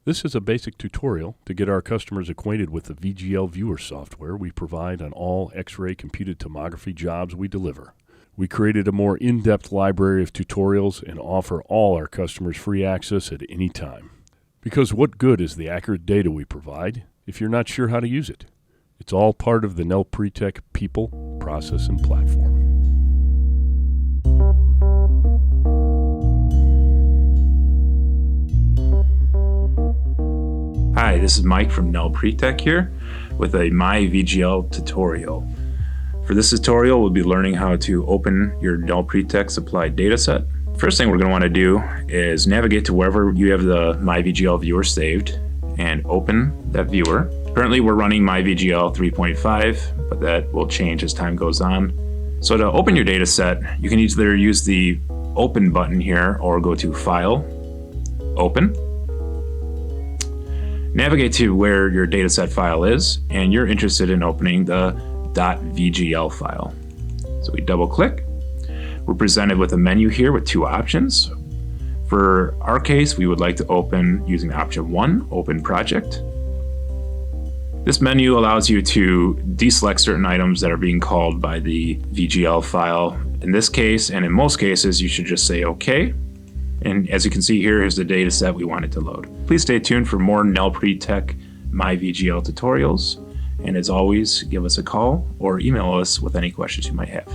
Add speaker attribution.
Speaker 1: This is a basic tutorial to get our customers acquainted with the VGL viewer software we provide on all X-ray computed tomography jobs we deliver. We created a more in-depth library of tutorials and offer all our customers free access at any time. Because what good is the accurate data we provide if you're not sure how to use it? It's all part of the Nel PreTech people, process, and platform.
Speaker 2: Hi, this is Mike from Nel PreTech here with a myVGL tutorial. For this tutorial, we'll be learning how to open your Nel PreTech supplied dataset. First thing we're going to want to do is navigate to wherever you have the myVGL viewer saved and open that viewer. Currently we're running myVGL 3.5, but that will change as time goes on. So to open your dataset, you can either use the Open button here or go to File, Open. Navigate to where your dataset file is, and you're interested in opening the .vgl file. So we double click. We're presented with a menu here with two options. For our case, we would like to open using option 1, Open Project. This menu allows you to deselect certain items that are being called by the VGL file. In this case, and in most cases, you should just say OK. And as you can see here, here's the data set we wanted to load. Please stay tuned for more Nel PreTech myVGL tutorials. And as always, give us a call or email us with any questions you might have.